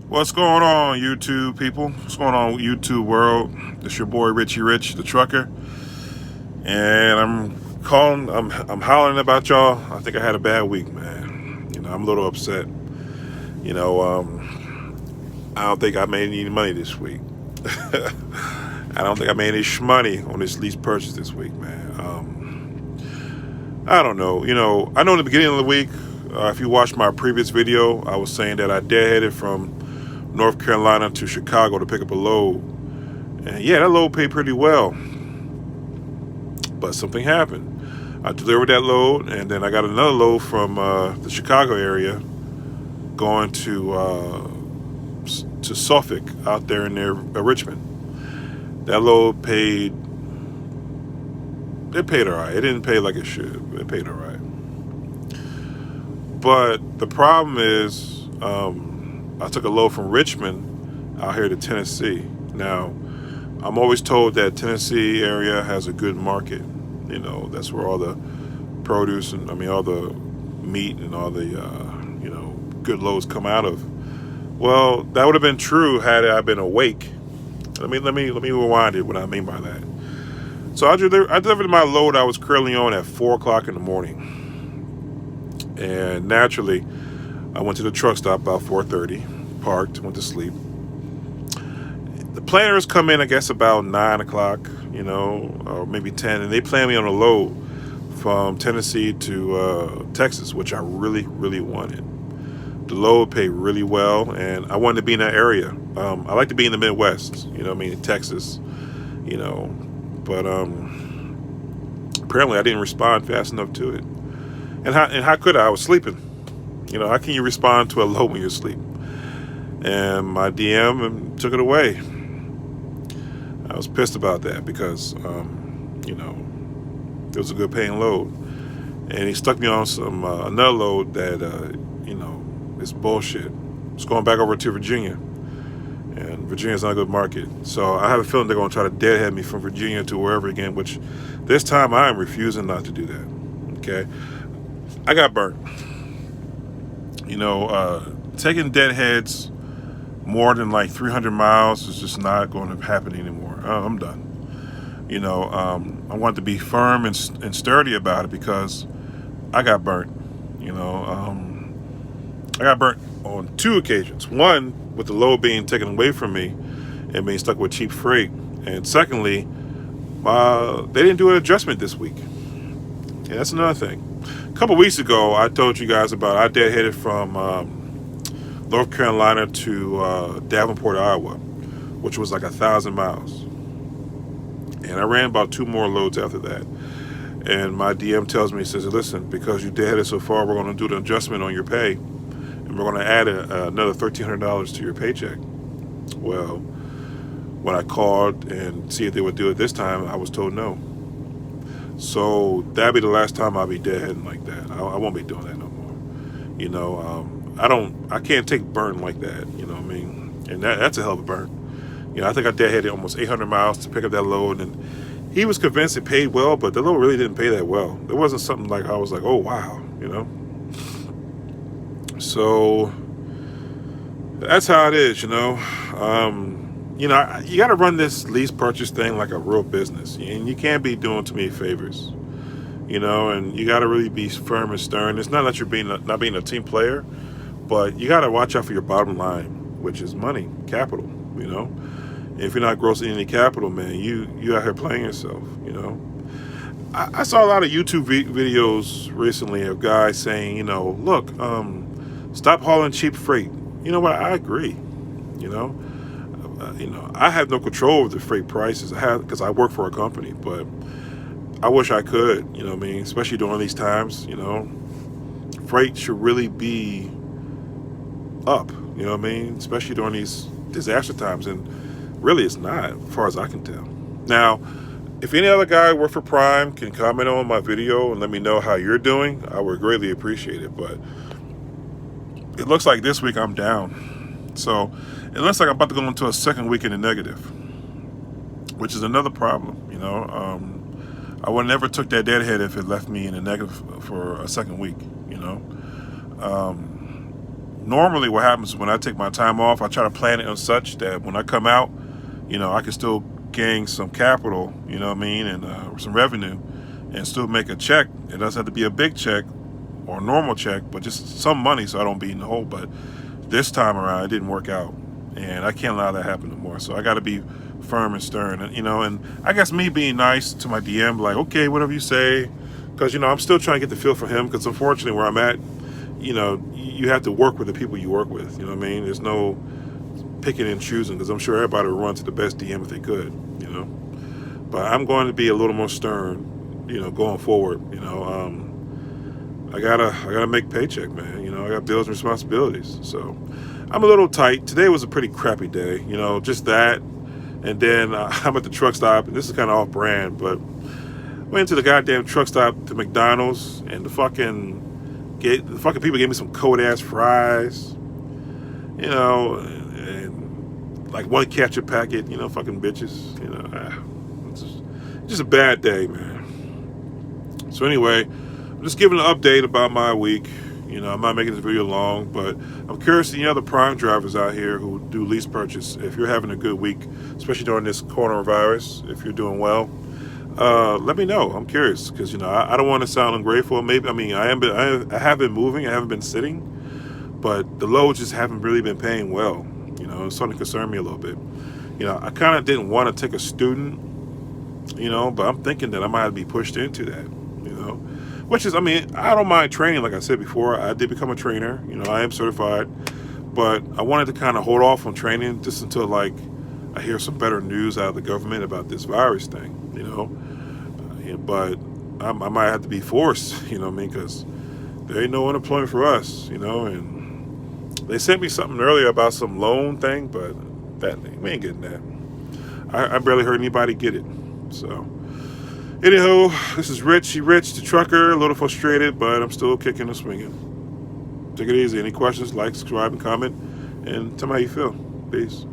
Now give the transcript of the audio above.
What's going on, YouTube people? What's going on, YouTube world? It's your boy Richie Rich, the trucker, and I'm calling. I'm hollering about y'all. I think I had a bad week, man. I'm a little upset. You know, I don't think I made any money this week. I don't think I made any shmoney on this lease purchase this week, man. I don't know. I know in the beginning of the week, if you watched my previous video, I was saying that I deadheaded from North Carolina to Chicago to pick up a load. And yeah, that load paid pretty well. But something happened. I delivered that load, and then I got another load from the Chicago area going to Suffolk out there near Richmond. That load paid all right. It didn't pay like it should. It paid all right. But the problem is, I took a load from Richmond out here to Tennessee. Now, I'm always told that Tennessee area has a good market. That's where all the produce and all the meat and all the good loads come out of. Well, that would have been true had I been awake. Let me rewind it. What I mean by that. So I delivered my load. I was currently on at 4:00 in the morning, and naturally, I went to the truck stop about 4:30, parked, went to sleep. The planners come in, I guess, about 9 o'clock, or maybe 10, and they plan me on a load from Tennessee to Texas, which I really, really wanted. The load paid really well, and I wanted to be in that area. I like to be in the Midwest, Texas, but apparently I didn't respond fast enough to it. And how could I? I was sleeping. How can you respond to a load when you're asleep? And my DM took it away. I was pissed about that because, it was a good paying load. And he stuck me on some another load that, is bullshit. It's going back over to Virginia. And Virginia's not a good market. So I have a feeling they're going to try to deadhead me from Virginia to wherever again, which this time I am refusing not to do that. Okay? I got burnt. Taking deadheads more than like 300 miles is just not going to happen anymore. I'm done. I want to be firm and sturdy about it because I got burnt. I got burnt on 2 occasions. One, with the load being taken away from me and being stuck with cheap freight. And secondly, they didn't do an adjustment this week. And that's another thing. A couple weeks ago, I told you guys about I deadheaded from North Carolina to Davenport, Iowa, which was like 1,000 miles. And I ran about 2 more loads after that. And my DM tells me, he says, listen, because you deadheaded so far, we're going to do the adjustment on your pay. And we're going to add another $1,300 to your paycheck. Well, when I called and see if they would do it this time, I was told no. So that'll be the last time I'll be deadheading like that. I won't be doing that no more. I can't take burn like that. You know what I mean? And that's a hell of a burn. I think I deadheaded almost 800 miles to pick up that load, and he was convinced it paid well, but the load really didn't pay that well. It wasn't something like I was like, oh wow, So that's how it is, you got to run this lease purchase thing like a real business, and you can't be doing too many favors, and you got to really be firm and stern. It's not that you're not being a team player, but you got to watch out for your bottom line, which is money, capital, If you're not grossing any capital, man, you out here playing yourself, I saw a lot of YouTube videos recently of guys saying, look, stop hauling cheap freight. You know what? I agree. I have no control over the freight prices. Because I work for a company, but I wish I could. Especially during these times. Freight should really be up. Especially during these disaster times, and really it's not, as far as I can tell. Now, if any other guy work for Prime can comment on my video and let me know how you're doing, I would greatly appreciate it. But it looks like this week I'm down. So it looks like I'm about to go into a second week in the negative, which is another problem. I would never took that deadhead if it left me in the negative for a second week. Normally what happens is when I take my time off, I try to plan it on such that when I come out, I can still gain some capital, you know what I mean, and some revenue, and still make a check. It doesn't have to be a big check or a normal check, but just some money so I don't be in the hole. But this time around, it didn't work out, and I can't allow that to happen no more. So I got to be firm and stern, and I guess me being nice to my DM, like, okay, whatever you say, because I'm still trying to get the feel for him, because unfortunately where I'm at, you have to work with the people you work with. You know what I mean? There's no picking and choosing, because I'm sure everybody would run to the best DM if they could. But I'm going to be a little more stern, going forward. I gotta make paycheck, man. I got bills and responsibilities, so I'm a little tight. Today was a pretty crappy day, just that. And then I'm at the truck stop, and this is kind of off-brand, but went to the goddamn truck stop to McDonald's, and the fucking people gave me some cold-ass fries, and like one ketchup packet, fucking bitches, it's just a bad day, man. So anyway, I'm just giving an update about my week. I'm not making this video long, but I'm curious to the other Prime drivers out here who do lease purchase. If you're having a good week, especially during this coronavirus, if you're doing well, let me know. I'm curious, because I don't want to sound ungrateful. Maybe I have been moving. I haven't been sitting, but the loads just haven't really been paying well. It's starting to concern me a little bit. I kind of didn't want to take a student, but I'm thinking that I might be pushed into that. Which is, I don't mind training. Like I said before, I did become a trainer. I am certified, but I wanted to kind of hold off on training just until I hear some better news out of the government about this virus thing. But I might have to be forced. Because there ain't no unemployment for us. And they sent me something earlier about some loan thing, but we ain't getting that. I barely heard anybody get it. So. Anyhow, this is Rich, the trucker, a little frustrated, but I'm still kicking and swinging. Take it easy. Any questions, like, subscribe, and comment, and tell me how you feel. Peace.